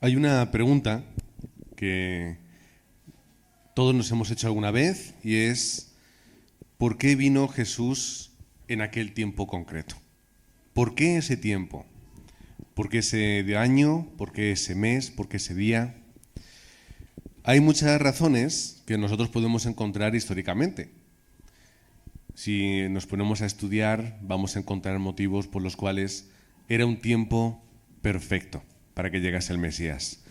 Hay una pregunta que todos nos hemos hecho alguna vez y es ¿por qué vino Jesús en aquel tiempo concreto? ¿Por qué ese tiempo? ¿Por qué ese de año? ¿Por qué ese mes? ¿Por qué ese día? Hay muchas razones que nosotros podemos encontrar históricamente. Si nos ponemos a estudiar, vamos a encontrar motivos por los cuales era un tiempo perfecto para que llegase el Mesías.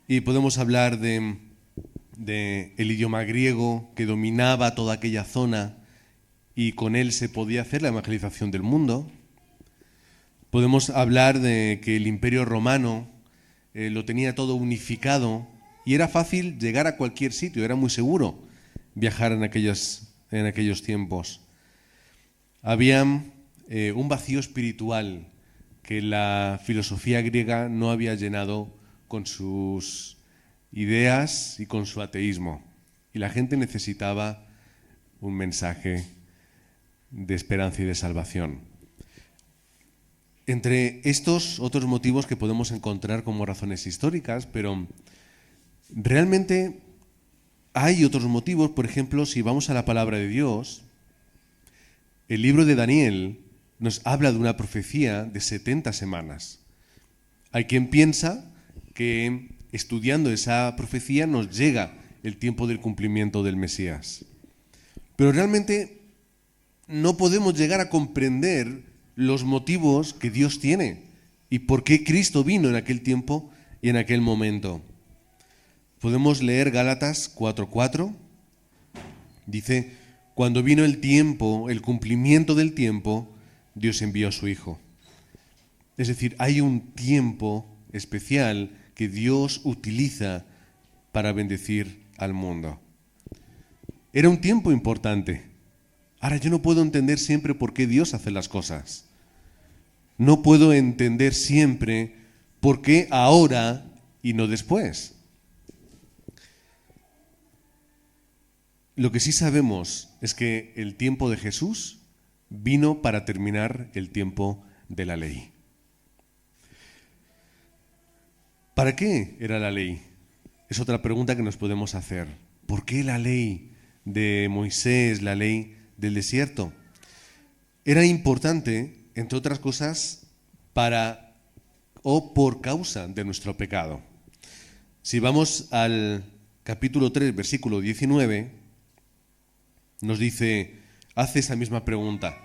Y podemos hablar de el idioma griego que dominaba toda aquella zona y con él se podía hacer la evangelización del mundo. Podemos hablar de que el Imperio Romano lo tenía todo unificado y era fácil llegar a cualquier sitio, era muy seguro viajar en aquellos tiempos. Había un vacío espiritual que la filosofía griega no había llenado con sus ideas y con su ateísmo. Y la gente necesitaba un mensaje de esperanza y de salvación. Entre estos otros motivos que podemos encontrar como razones históricas, pero realmente hay otros motivos. Por ejemplo, si vamos a la palabra de Dios, el libro de Daniel nos habla de una profecía de 70 semanas. Hay quien piensa que estudiando esa profecía nos llega el tiempo del cumplimiento del Mesías. Pero realmente no podemos llegar a comprender los motivos que Dios tiene y por qué Cristo vino en aquel tiempo y en aquel momento. Podemos leer Gálatas 4:4. Dice: cuando vino el tiempo, el cumplimiento del tiempo, Dios envió a su Hijo. Es decir, hay un tiempo especial que Dios utiliza para bendecir al mundo. Era un tiempo importante. Ahora, yo no puedo entender siempre por qué Dios hace las cosas. No puedo entender siempre por qué ahora y no después. Lo que sí sabemos es que el tiempo de Jesús vino para terminar el tiempo de la ley. ¿Para qué era la ley? Es otra pregunta que nos podemos hacer. ¿Por qué la ley de Moisés, la ley del desierto? Era importante, entre otras cosas, para o por causa de nuestro pecado. Si vamos al capítulo 3, versículo 19, nos dice, hace esa misma pregunta.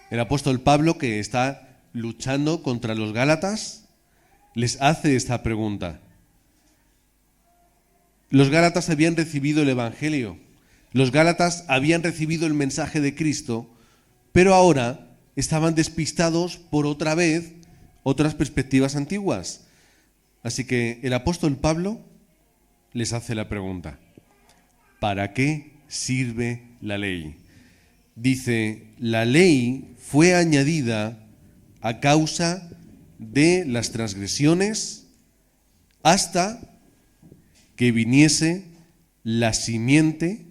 El apóstol Pablo, que está luchando contra los gálatas, les hace esta pregunta. Los gálatas habían recibido el Evangelio, los gálatas habían recibido el mensaje de Cristo, pero ahora estaban despistados por otra vez otras perspectivas antiguas. Así que el apóstol Pablo les hace la pregunta, ¿para qué sirve la ley? Dice, la ley fue añadida a causa de las transgresiones hasta que viniese la simiente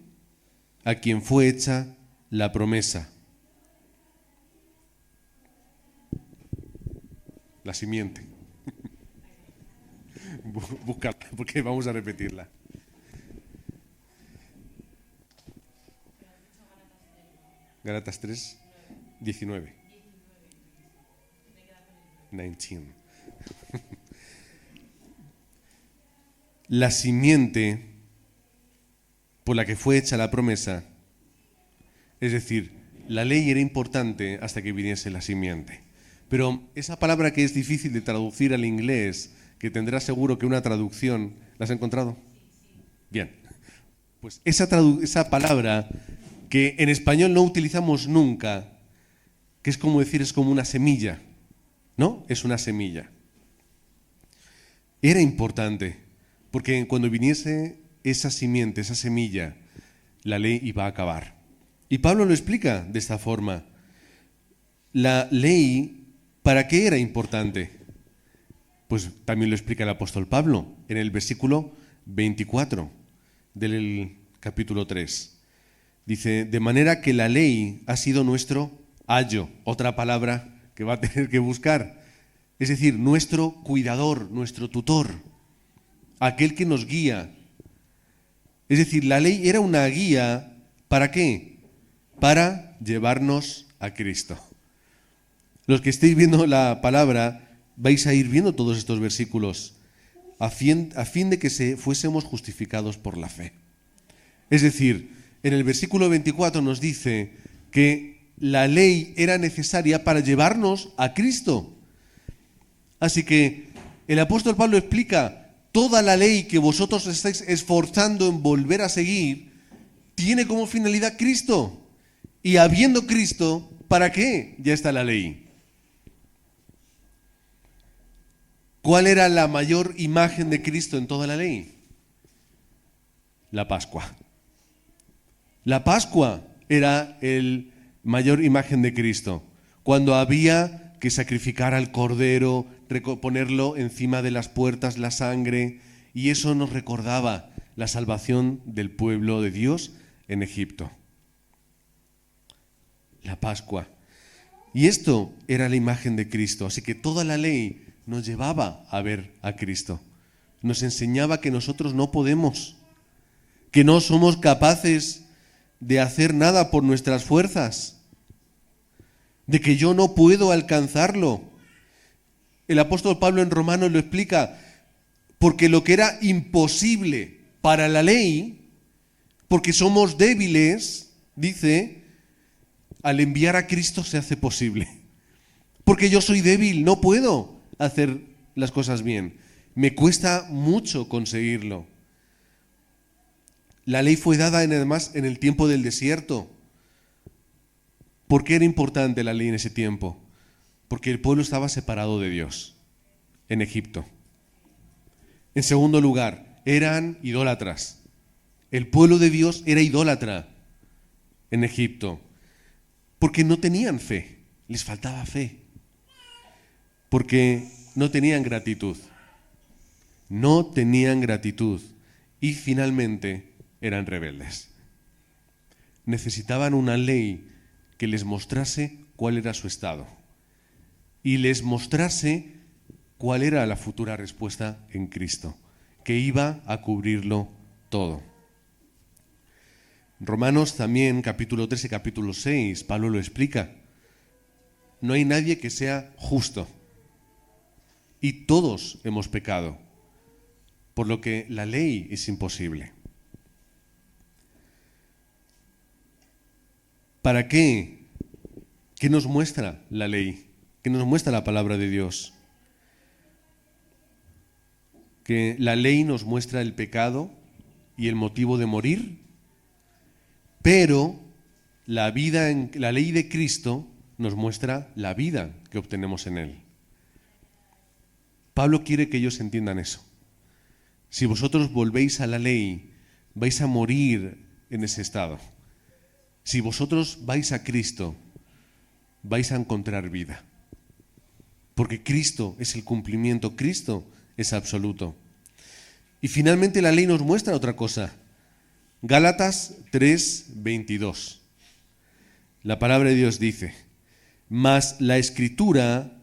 a quien fue hecha la promesa. La simiente. Búscala, porque vamos a repetirla. Gálatas 3, 19. 19. La simiente por la que fue hecha la promesa, es decir, la ley era importante hasta que viniese la simiente. Pero esa palabra que es difícil de traducir al inglés, que tendrá seguro que una traducción, ¿la has encontrado? Bien. Pues esa palabra que en español no utilizamos nunca, que es como decir, es como una semilla, ¿no? Es una semilla. Era importante, porque cuando viniese esa simiente, esa semilla, la ley iba a acabar. Y Pablo lo explica de esta forma. La ley, ¿para qué era importante? Pues también lo explica el apóstol Pablo en el versículo 24 del capítulo 3. Dice, de manera que la ley ha sido nuestro ayo, otra palabra que va a tener que buscar. Es decir, nuestro cuidador, nuestro tutor. aquel que nos guía. Es decir, la ley era una guía, ¿para qué? Para llevarnos a Cristo. Los que estéis viendo la palabra, vais a ir viendo todos estos versículos a fin de que fuésemos justificados por la fe. Es decir, en el versículo 24 nos dice que la ley era necesaria para llevarnos a Cristo. Así que el apóstol Pablo explica, toda la ley que vosotros estáis esforzando en volver a seguir, tiene como finalidad Cristo. Y habiendo Cristo, ¿para qué ya está la ley? ¿Cuál era la mayor imagen de Cristo en toda la ley? La Pascua. La Pascua era la mayor imagen de Cristo. Cuando había que sacrificar al cordero, ponerlo encima de las puertas, la sangre, y eso nos recordaba la salvación del pueblo de Dios en Egipto. La Pascua. Y esto era la imagen de Cristo. Así que toda la ley nos llevaba a ver a Cristo. Nos enseñaba que nosotros no podemos, que no somos capaces de hacer nada por nuestras fuerzas, de que yo no puedo alcanzarlo. El apóstol Pablo en Romanos lo explica, porque lo que era imposible para la ley, porque somos débiles, dice, al enviar a Cristo se hace posible. Porque yo soy débil, no puedo hacer las cosas bien. Me cuesta mucho conseguirlo. La ley fue dada además en el tiempo del desierto. ¿Por qué era importante la ley en ese tiempo? Porque el pueblo estaba separado de Dios en Egipto. En segundo lugar, eran idólatras. El pueblo de Dios era idólatra en Egipto. Porque no tenían fe, les faltaba fe. Porque no tenían gratitud. No tenían gratitud. Y finalmente eran rebeldes. Necesitaban una ley que les mostrase cuál era su estado. Y les mostrase cuál era la futura respuesta en Cristo, que iba a cubrirlo todo. Romanos también, capítulo 13, capítulo 6, Pablo lo explica. No hay nadie que sea justo. Y todos hemos pecado, por lo que la ley es imposible. ¿Para qué? ¿Qué nos muestra la ley? ¿Qué nos muestra la palabra de Dios? Que la ley nos muestra el pecado y el motivo de morir, pero la ley de Cristo nos muestra la vida que obtenemos en Él. Pablo quiere que ellos entiendan eso. Si vosotros volvéis a la ley, vais a morir en ese estado. Si vosotros vais a Cristo, vais a encontrar vida. Porque Cristo es el cumplimiento, Cristo es absoluto. Y finalmente la ley nos muestra otra cosa. Gálatas 3:22. La palabra de Dios dice, mas la Escritura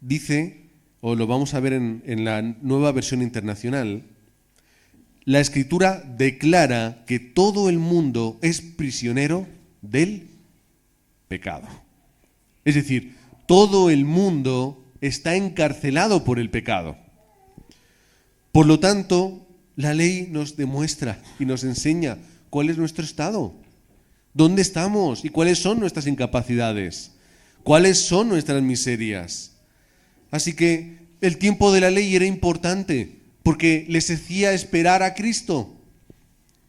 dice, o lo vamos a ver en la Nueva Versión Internacional, la Escritura declara que todo el mundo es prisionero del pecado. Es decir, todo el mundo está encarcelado por el pecado. Por lo tanto, la ley nos demuestra y nos enseña cuál es nuestro estado, dónde estamos y cuáles son nuestras incapacidades, cuáles son nuestras miserias. Así que el tiempo de la ley era importante porque les hacía esperar a Cristo.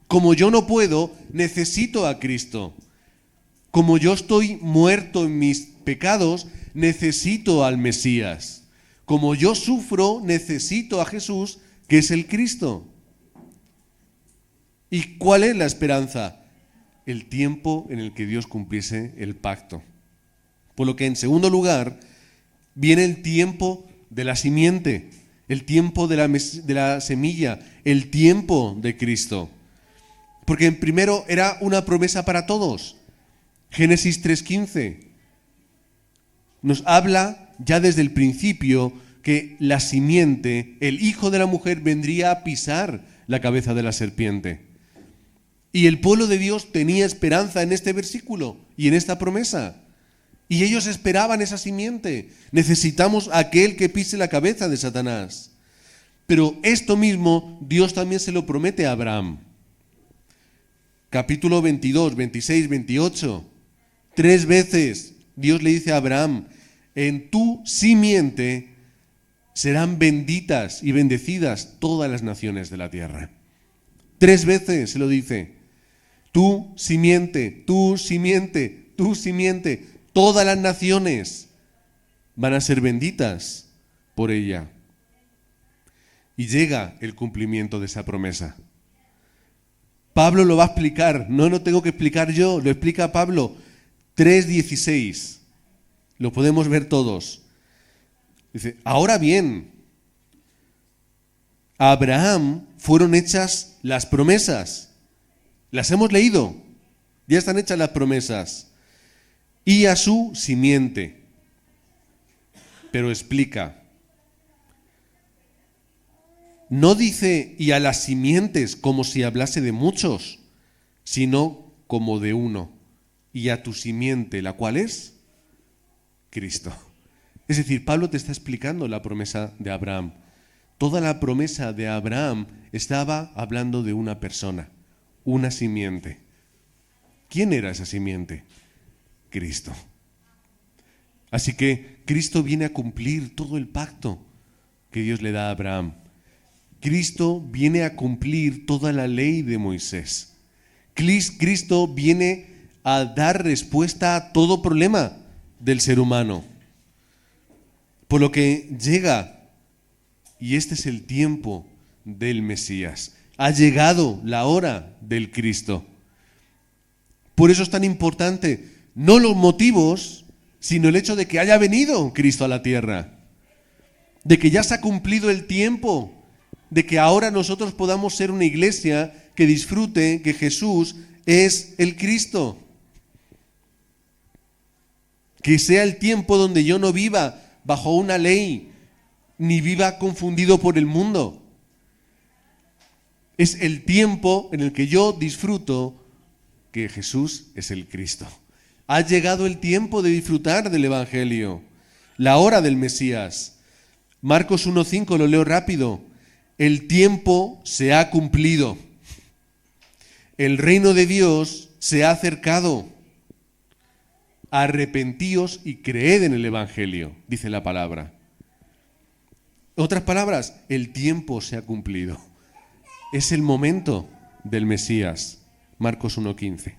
Como yo no puedo, necesito a Cristo. Como yo estoy muerto en mis pecados, necesito al Mesías. Como yo sufro, necesito a Jesús, que es el Cristo. ¿Y cuál es la esperanza? El tiempo en el que Dios cumpliese el pacto. Por lo que, en segundo lugar, viene el tiempo de la simiente, el tiempo de la semilla, el tiempo de Cristo. Porque en primero era una promesa para todos. Génesis 3:15 nos habla ya desde el principio que la simiente, el hijo de la mujer, vendría a pisar la cabeza de la serpiente. Y el pueblo de Dios tenía esperanza en este versículo y en esta promesa. Y ellos esperaban esa simiente. Necesitamos a aquel que pise la cabeza de Satanás. Pero esto mismo Dios también se lo promete a Abraham. Capítulo 22, 26, 28. 3 veces Dios le dice a Abraham: en tu simiente serán benditas y bendecidas todas las naciones de la tierra. 3 veces se lo dice. Tu simiente, tu simiente, tu simiente. Todas las naciones van a ser benditas por ella. Y llega el cumplimiento de esa promesa. Pablo lo va a explicar, no lo tengo que explicar yo, lo explica Pablo. 3:16, lo podemos ver todos. Dice: ahora bien, a Abraham fueron hechas las promesas. Las hemos leído, ya están hechas las promesas. Y a su simiente. Pero explica. No dice y a las simientes como si hablase de muchos, sino como de uno. Y a tu simiente, ¿la cual es? Cristo. Es decir, Pablo te está explicando la promesa de Abraham. Toda la promesa de Abraham estaba hablando de una persona, una simiente. ¿Quién era esa simiente? Cristo. Así que Cristo viene a cumplir todo el pacto que Dios le da a Abraham. Cristo viene a cumplir toda la ley de Moisés. Cristo viene a dar respuesta a todo problema del ser humano. Por lo que llega, y este es el tiempo del Mesías. Ha llegado la hora del Cristo. Por eso es tan importante, no los motivos, sino el hecho de que haya venido Cristo a la tierra. De que ya se ha cumplido el tiempo, de que ahora nosotros podamos ser una iglesia que disfrute que Jesús es el Cristo. Que sea el tiempo donde yo no viva bajo una ley, ni viva confundido por el mundo. Es el tiempo en el que yo disfruto que Jesús es el Cristo. Ha llegado el tiempo de disfrutar del Evangelio, la hora del Mesías. Marcos 1:5, lo leo rápido. El tiempo se ha cumplido. El reino de Dios se ha acercado. Arrepentíos y creed en el Evangelio, dice la palabra. Otras palabras, el tiempo se ha cumplido. Es el momento del Mesías. Marcos 1:15.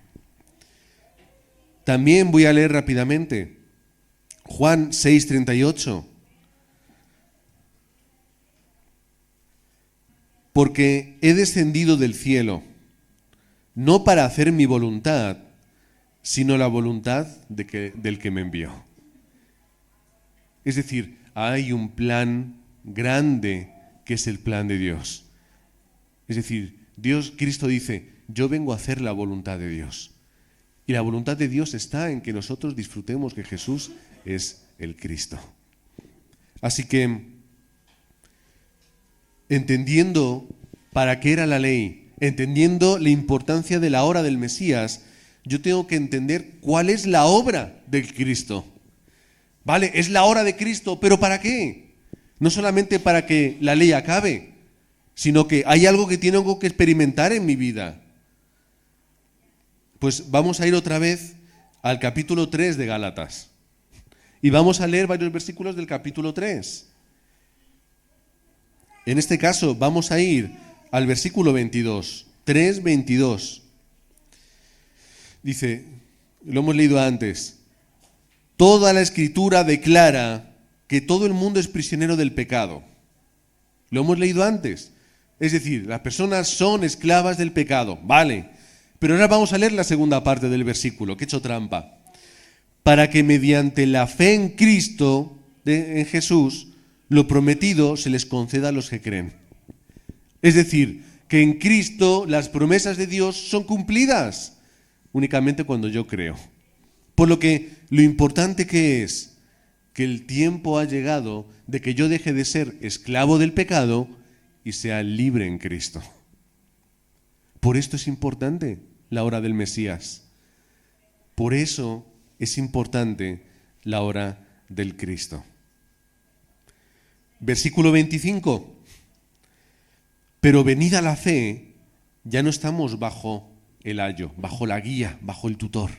También voy a leer rápidamente Juan 6:38. Porque he descendido del cielo, no para hacer mi voluntad, sino la voluntad del que me envió. Es decir, hay un plan grande que es el plan de Dios. Es decir, Cristo dice: yo vengo a hacer la voluntad de Dios. Y la voluntad de Dios está en que nosotros disfrutemos que Jesús es el Cristo. Así que, entendiendo para qué era la ley, entendiendo la importancia de la hora del Mesías, yo tengo que entender cuál es la obra del Cristo. Vale, es la hora de Cristo, pero ¿para qué? No solamente para que la ley acabe, sino que hay algo que tengo que experimentar en mi vida. Pues vamos a ir otra vez al capítulo 3 de Gálatas. Y vamos a leer varios versículos del capítulo 3. En este caso vamos a ir al versículo 22, 3:22. Dice, lo hemos leído antes: toda la Escritura declara que todo el mundo es prisionero del pecado. Lo hemos leído antes. Es decir, las personas son esclavas del pecado. Vale. Pero ahora vamos a leer la segunda parte del versículo, que he hecho trampa. Para que mediante la fe en Cristo, en Jesús, lo prometido se les conceda a los que creen. Es decir, que en Cristo las promesas de Dios son cumplidas únicamente cuando yo creo. Por lo que lo importante que es que el tiempo ha llegado de que yo deje de ser esclavo del pecado y sea libre en Cristo. Por esto es importante la hora del Mesías. Por eso es importante la hora del Cristo. Versículo 25. Pero venida la fe, ya no estamos bajo el ayo, bajo la guía, bajo el tutor.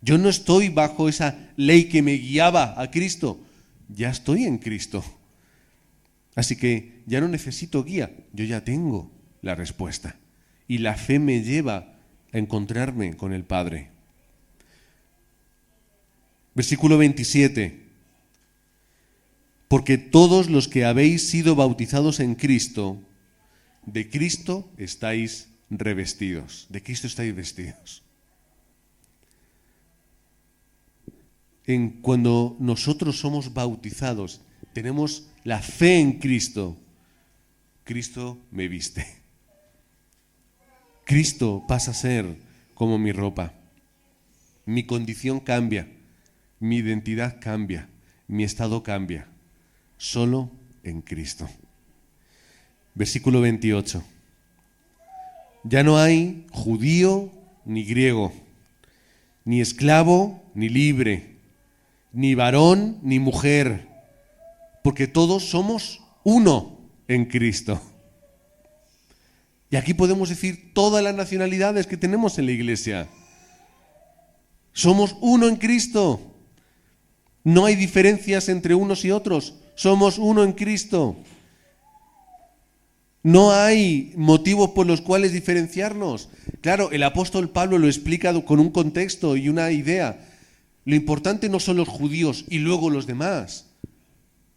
Yo no estoy bajo esa ley que me guiaba a Cristo. Ya estoy en Cristo. Así que ya no necesito guía, yo ya tengo la respuesta. Y la fe me lleva a encontrarme con el Padre. Versículo 27. Porque todos los que habéis sido bautizados en Cristo, de Cristo estáis revestidos. De Cristo estáis vestidos. Cuando nosotros somos bautizados, tenemos la fe en Cristo, Cristo me viste. Cristo pasa a ser como mi ropa. Mi condición cambia, mi identidad cambia, mi estado cambia. Solo en Cristo. Versículo 28. Ya no hay judío ni griego, ni esclavo ni libre, ni varón ni mujer, porque todos somos uno en Cristo. Y aquí podemos decir todas las nacionalidades que tenemos en la iglesia. Somos uno en Cristo. No hay diferencias entre unos y otros. Somos uno en Cristo. No hay motivos por los cuales diferenciarnos. Claro, el apóstol Pablo lo explica con un contexto y una idea. Lo importante no son los judíos y luego los demás.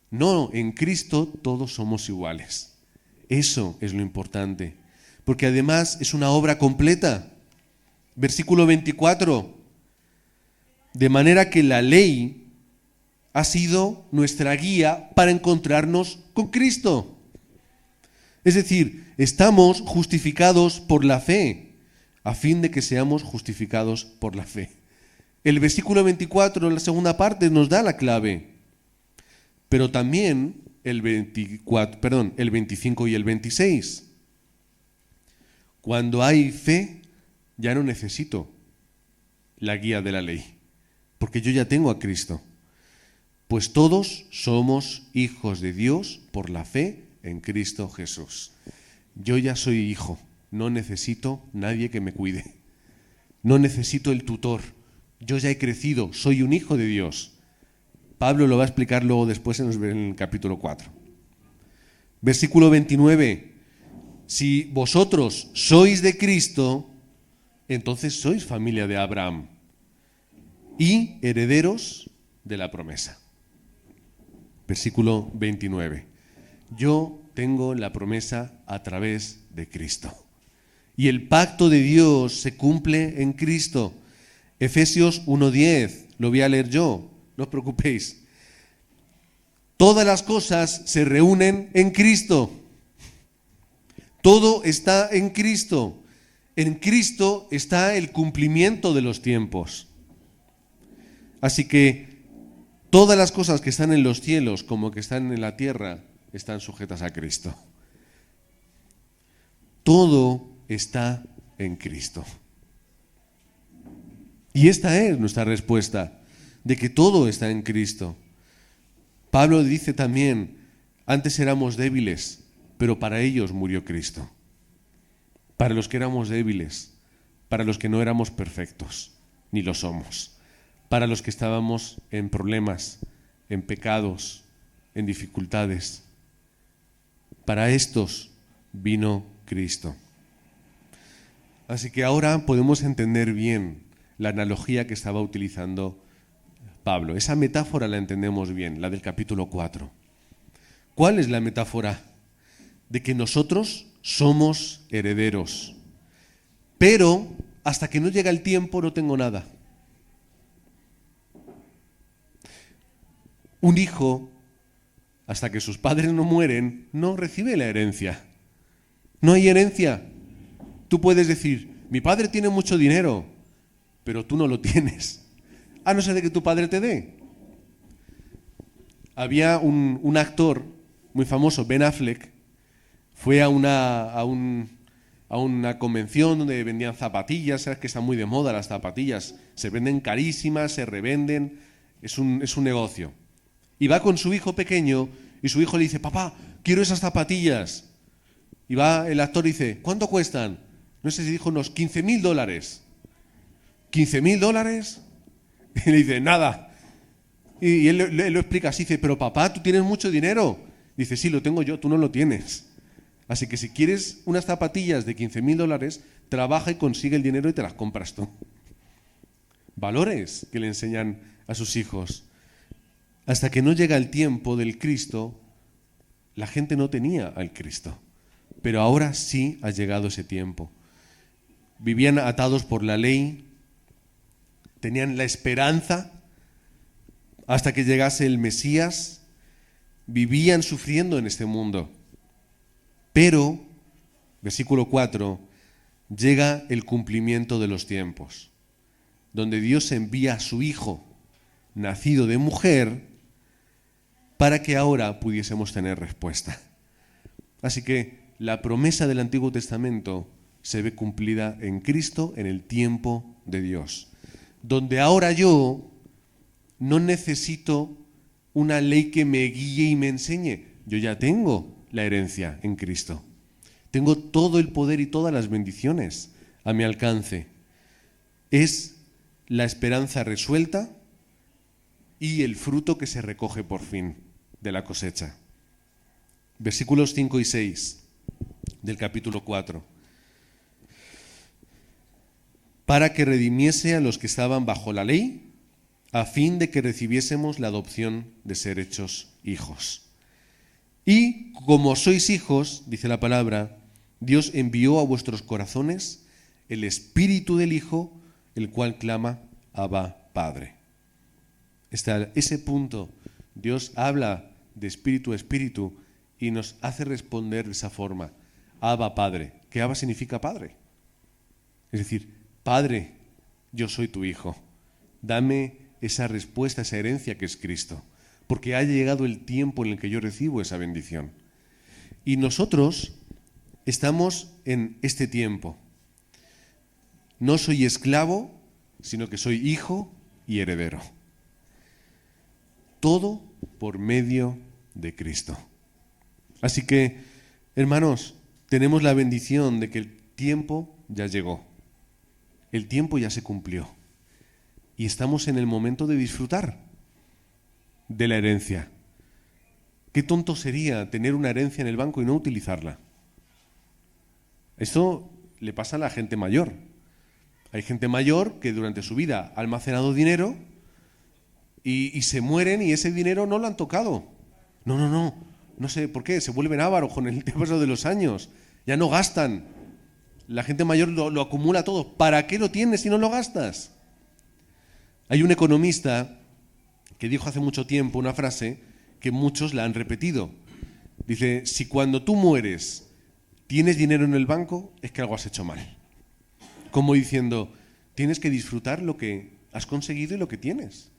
No, en Cristo todos somos iguales. Eso es lo importante. Porque además es una obra completa. Versículo 24. De manera que la ley ha sido nuestra guía para encontrarnos con Cristo. Es decir, estamos justificados por la fe, a fin de que seamos justificados por la fe. El versículo 24, en la segunda parte, nos da la clave. Pero también el 25 y el 26. Cuando hay fe, ya no necesito la guía de la ley, porque yo ya tengo a Cristo. Pues todos somos hijos de Dios por la fe en Cristo Jesús. Yo ya soy hijo, no necesito nadie que me cuide. No necesito el tutor. Yo ya he crecido, soy un hijo de Dios. Pablo lo va a explicar luego después en el capítulo 4. Versículo 29. Si vosotros sois de Cristo, entonces sois familia de Abraham y herederos de la promesa. Versículo 29. Yo tengo la promesa a través de Cristo. Y el pacto de Dios se cumple en Cristo. Efesios 1:10, lo voy a leer yo, no os preocupéis. Todas las cosas se reúnen en Cristo. Todo está en Cristo. En Cristo está el cumplimiento de los tiempos. Así que todas las cosas que están en los cielos como que están en la tierra están sujetas a Cristo. Todo está en Cristo. Y esta es nuestra respuesta, de que todo está en Cristo. Pablo dice también, antes éramos débiles, pero para ellos murió Cristo. Para los que éramos débiles, para los que no éramos perfectos, ni lo somos. Para los que estábamos en problemas, en pecados, en dificultades. Para estos vino Cristo. Así que ahora podemos entender bien la analogía que estaba utilizando Pablo. Esa metáfora la entendemos bien, la del capítulo 4. ¿Cuál es la metáfora? De que nosotros somos herederos, pero hasta que no llega el tiempo no tengo nada. Un hijo, hasta que sus padres no mueren, no recibe la herencia. No hay herencia. Tú puedes decir, mi padre tiene mucho dinero, pero tú no lo tienes, a no ser de que tu padre te dé. había un actor muy famoso, Ben Affleck, fue a una convención donde vendían zapatillas, sabes que están muy de moda las zapatillas, se venden carísimas, se revenden, es un negocio. Y va con su hijo pequeño y su hijo le dice, papá, quiero esas zapatillas. Y va el actor y dice, ¿cuánto cuestan? No sé si dijo unos $15,000. ¿$15,000? Y le dice, nada. Y él lo explica así, dice, pero papá, tú tienes mucho dinero. Dice, sí, lo tengo yo, tú no lo tienes. Así que si quieres unas zapatillas de $15,000, trabaja y consigue el dinero y te las compras tú. Valores que le enseñan a sus hijos. Hasta que no llega el tiempo del Cristo, la gente no tenía al Cristo. Pero ahora sí ha llegado ese tiempo. Vivían atados por la ley, tenían la esperanza hasta que llegase el Mesías, vivían sufriendo en este mundo. Pero, versículo 4, llega el cumplimiento de los tiempos, donde Dios envía a su Hijo, nacido de mujer, para que ahora pudiésemos tener respuesta. Así que la promesa del Antiguo Testamento se ve cumplida en Cristo, en el tiempo de Dios, donde ahora yo no necesito una ley que me guíe y me enseñe. Yo ya tengo la herencia en Cristo. Tengo todo el poder y todas las bendiciones a mi alcance. Es la esperanza resuelta y el fruto que se recoge por fin de la cosecha. Versículos 5 y 6 del capítulo 4. Para que redimiese a los que estaban bajo la ley, a fin de que recibiésemos la adopción de ser hechos hijos. Y como sois hijos, dice la palabra, Dios envió a vuestros corazones el Espíritu del Hijo, el cual clama, Abba, Padre. Hasta ese punto, Dios habla de espíritu a espíritu y nos hace responder de esa forma, Abba, Padre. Que Abba significa Padre. Es decir, Padre, yo soy tu Hijo. Dame esa respuesta, esa herencia que es Cristo, porque ha llegado el tiempo en el que yo recibo esa bendición. Y nosotros estamos en este tiempo. No soy esclavo, sino que soy hijo y heredero. Todo por medio de Cristo. Así que, hermanos, tenemos la bendición de que el tiempo ya llegó. El tiempo ya se cumplió. Y estamos en el momento de disfrutar de la herencia. Qué tonto sería tener una herencia en el banco y no utilizarla. Esto le pasa a la gente mayor. Hay gente mayor que durante su vida ha almacenado dinero y se mueren y ese dinero no lo han tocado. No sé por qué, se vuelven ávaros con el paso de los años. Ya no gastan. La gente mayor lo acumula todo. ¿Para qué lo tienes si no lo gastas? Hay un economista que dijo hace mucho tiempo una frase que muchos la han repetido. Dice, si cuando tú mueres tienes dinero en el banco, es que algo has hecho mal. Como diciendo, tienes que disfrutar lo que has conseguido y lo que tienes.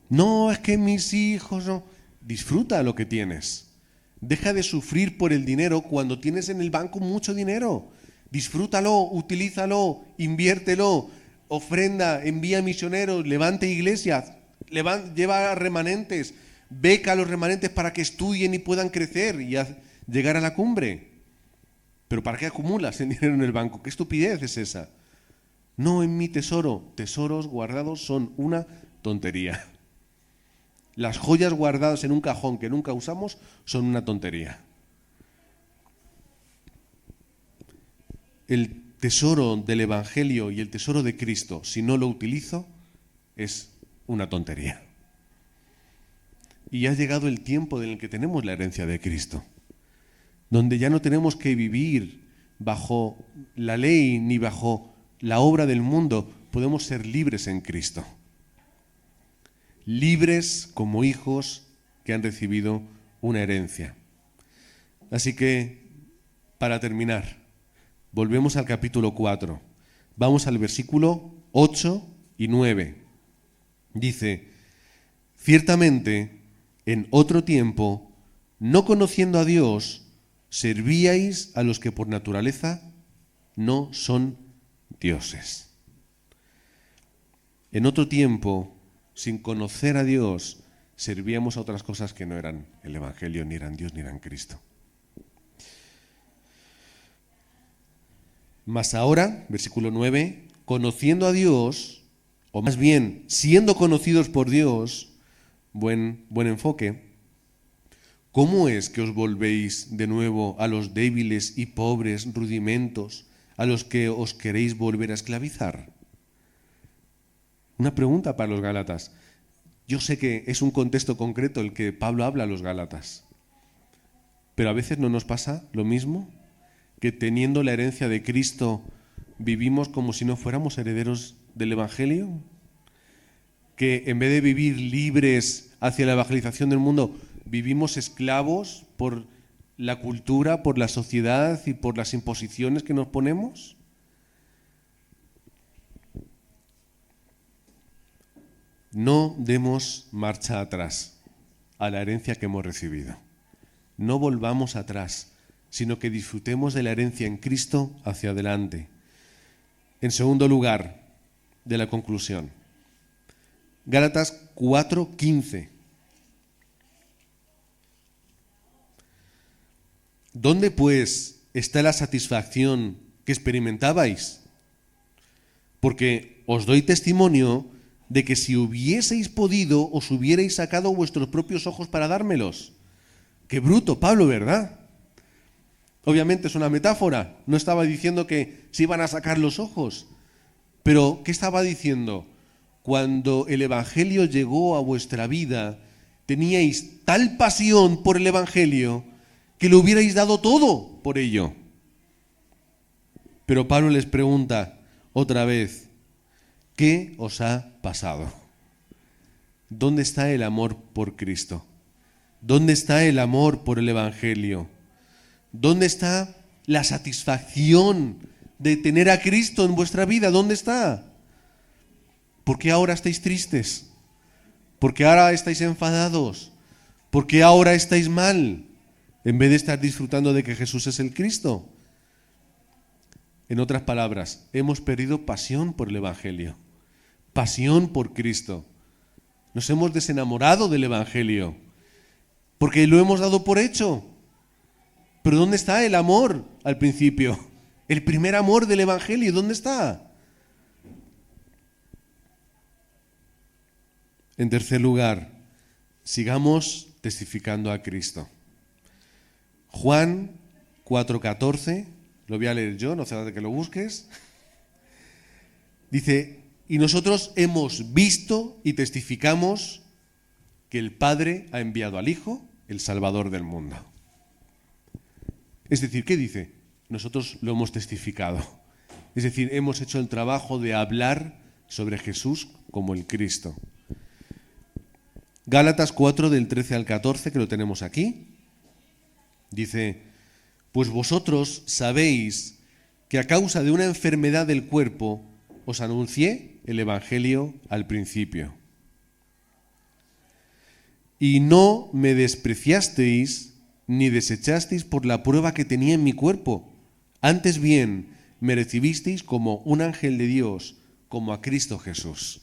No, es que mis hijos no. Disfruta lo que tienes. Deja de sufrir por el dinero cuando tienes en el banco mucho dinero. Disfrútalo, utilízalo, inviértelo, ofrenda, envía misioneros, levante iglesias, lleva remanentes, beca a los remanentes para que estudien y puedan crecer y llegar a la cumbre. ¿Pero para qué acumulas el dinero en el banco? ¿Qué estupidez es esa? No en mi tesoro. Tesoros guardados son una tontería. Las joyas guardadas en un cajón que nunca usamos son una tontería. El tesoro del Evangelio y el tesoro de Cristo, si no lo utilizo, es una tontería. Y ha llegado el tiempo en el que tenemos la herencia de Cristo, donde ya no tenemos que vivir bajo la ley ni bajo la obra del mundo, podemos ser libres en Cristo. Libres como hijos que han recibido una herencia. Así que, para terminar, volvemos al capítulo 4. Vamos al versículo 8 y 9. Dice, Ciertamente, en otro tiempo, no conociendo a Dios, servíais a los que por naturaleza no son dioses. En otro tiempo, sin conocer a Dios, servíamos a otras cosas que no eran el Evangelio, ni eran Dios, ni eran Cristo. Mas ahora, versículo 9, conociendo a Dios, o más bien siendo conocidos por Dios, buen enfoque, ¿cómo es que os volvéis de nuevo a los débiles y pobres rudimentos a los que os queréis volver a esclavizar? Una pregunta para los Gálatas. Yo sé que es un contexto concreto el que Pablo habla a los Gálatas, pero a veces no nos pasa lo mismo, que teniendo la herencia de Cristo vivimos como si no fuéramos herederos del Evangelio, que en vez de vivir libres hacia la evangelización del mundo, vivimos esclavos por la cultura, por la sociedad y por las imposiciones que nos ponemos. No demos marcha atrás a la herencia que hemos recibido. No volvamos atrás, sino que disfrutemos de la herencia en Cristo hacia adelante. En segundo lugar, de la conclusión, Gálatas 4:15. ¿Dónde pues está la satisfacción que experimentabais? Porque os doy testimonio de que si hubieseis podido, os hubierais sacado vuestros propios ojos para dármelos. Qué bruto, Pablo, ¿verdad? Obviamente es una metáfora, no estaba diciendo que se iban a sacar los ojos, pero ¿qué estaba diciendo? Cuando el Evangelio llegó a vuestra vida, teníais tal pasión por el Evangelio que le hubierais dado todo por ello. Pero Pablo les pregunta otra vez, ¿qué os ha pasado? ¿Dónde está el amor por Cristo? ¿Dónde está el amor por el Evangelio? ¿Dónde está la satisfacción de tener a Cristo en vuestra vida? ¿Dónde está? ¿Por qué ahora estáis tristes? ¿Por qué ahora estáis enfadados? ¿Por qué ahora estáis mal? En vez de estar disfrutando de que Jesús es el Cristo. En otras palabras, hemos perdido pasión por el Evangelio, pasión por Cristo. Nos hemos desenamorado del Evangelio, porque lo hemos dado por hecho. Pero ¿dónde está el amor al principio? El primer amor del Evangelio, ¿dónde está? En tercer lugar, sigamos testificando a Cristo. Juan 4:14, lo voy a leer yo, no hace falta que lo busques. Dice, y nosotros hemos visto y testificamos que el Padre ha enviado al Hijo, el Salvador del mundo. Es decir, ¿qué dice? Nosotros lo hemos testificado. Es decir, hemos hecho el trabajo de hablar sobre Jesús como el Cristo. Gálatas 4 del 13 al 14, que lo tenemos aquí. Dice, pues vosotros sabéis que a causa de una enfermedad del cuerpo os anuncié el Evangelio al principio. Y no me despreciasteis ni desechasteis por la prueba que tenía en mi cuerpo. Antes bien, me recibisteis como un ángel de Dios, como a Cristo Jesús.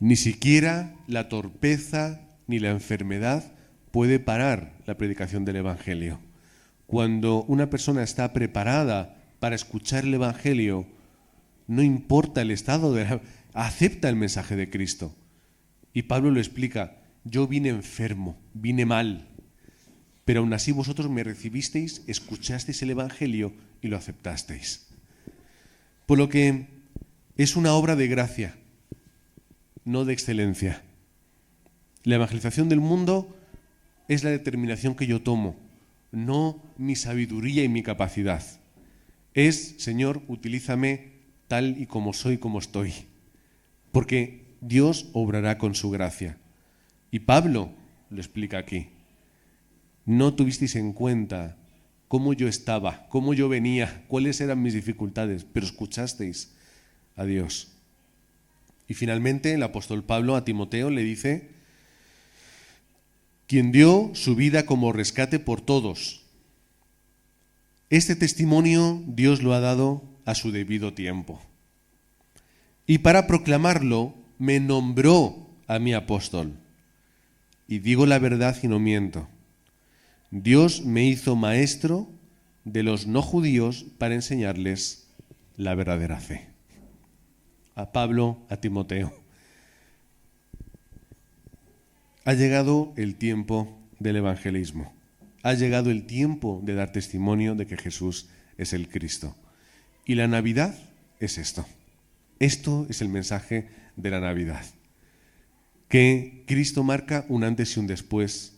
Ni siquiera la torpeza ni la enfermedad puede parar la predicación del Evangelio. Cuando una persona está preparada para escuchar el Evangelio, no importa el estado, acepta el mensaje de Cristo. Y Pablo lo explica, yo vine enfermo, vine mal, pero aún así vosotros me recibisteis, escuchasteis el Evangelio y lo aceptasteis. Por lo que es una obra de gracia, no de excelencia. La evangelización del mundo es la determinación que yo tomo, no mi sabiduría y mi capacidad. Es, Señor, utilízame tal y como soy, como estoy, porque Dios obrará con su gracia. Y Pablo lo explica aquí. No tuvisteis en cuenta cómo yo estaba, cómo yo venía, cuáles eran mis dificultades, pero escuchasteis a Dios. Y finalmente el apóstol Pablo a Timoteo le dice: quien dio su vida como rescate por todos. Este testimonio Dios lo ha dado a su debido tiempo. Y para proclamarlo me nombró a mi apóstol. Y digo la verdad y no miento. Dios me hizo maestro de los no judíos para enseñarles la verdadera fe. A Pablo, a Timoteo. Ha llegado el tiempo del evangelismo. Ha llegado el tiempo de dar testimonio de que Jesús es el Cristo. Y la Navidad es esto. Esto es el mensaje de la Navidad. Que Cristo marca un antes y un después,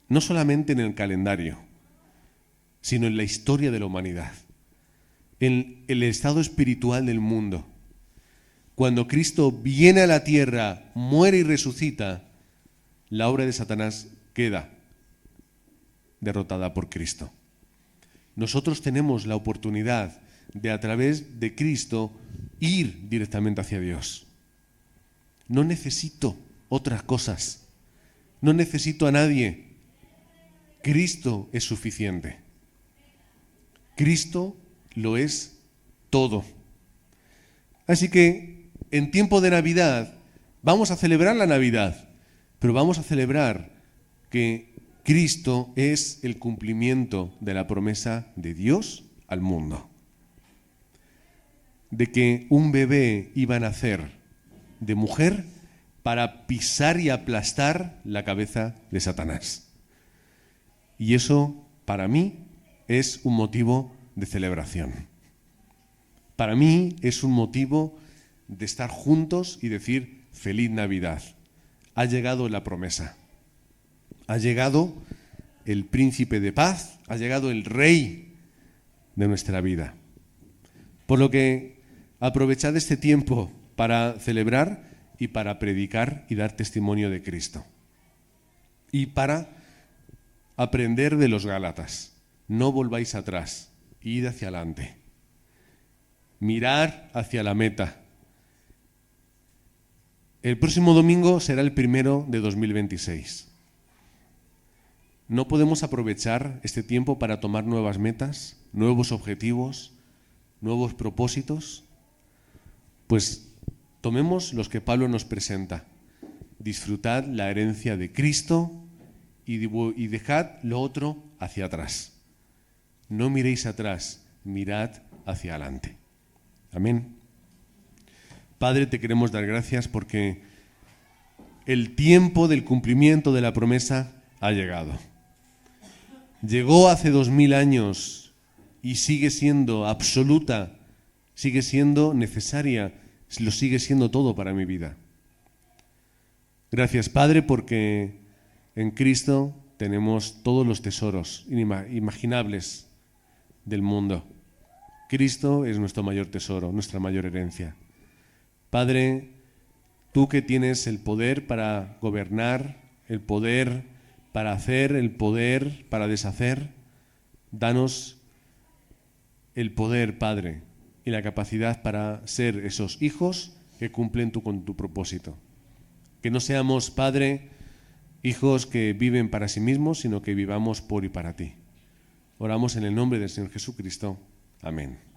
no solamente en el calendario, sino en la historia de la humanidad, en el estado espiritual del mundo. Cuando Cristo viene a la tierra, muere y resucita, la obra de Satanás queda derrotada por Cristo. Nosotros tenemos la oportunidad de, a través de Cristo, ir directamente hacia Dios. No necesito otras cosas. No necesito a nadie. Cristo es suficiente. Cristo lo es todo. Así que en tiempo de Navidad vamos a celebrar la Navidad, pero vamos a celebrar que Cristo es el cumplimiento de la promesa de Dios al mundo. De que un bebé iba a nacer de mujer para pisar y aplastar la cabeza de Satanás. Y eso, para mí, es un motivo de celebración. Para mí es un motivo de estar juntos y decir feliz Navidad. Ha llegado la promesa. Ha llegado el príncipe de paz, ha llegado el rey de nuestra vida. Por lo que aprovechad este tiempo para celebrar y para predicar y dar testimonio de Cristo. Y para aprender de los Gálatas. No volváis atrás, id hacia adelante. Mirar hacia la meta. El próximo domingo será el 1 de 2026. ¿No podemos aprovechar este tiempo para tomar nuevas metas, nuevos objetivos, nuevos propósitos? Pues tomemos los que Pablo nos presenta. Disfrutad la herencia de Cristo y dejad lo otro hacia atrás. No miréis atrás, mirad hacia adelante. Amén. Padre, te queremos dar gracias porque el tiempo del cumplimiento de la promesa ha llegado. Llegó hace 2000 años y sigue siendo absoluta, sigue siendo necesaria, lo sigue siendo todo para mi vida. Gracias, Padre, porque en Cristo tenemos todos los tesoros imaginables del mundo. Cristo es nuestro mayor tesoro, nuestra mayor herencia. Padre, tú que tienes el poder para gobernar, el poder para hacer, el poder para deshacer, danos el poder, Padre, y la capacidad para ser esos hijos que cumplen con tu propósito. Que no seamos, Padre, hijos que viven para sí mismos, sino que vivamos por y para ti. Oramos en el nombre del Señor Jesucristo. Amén.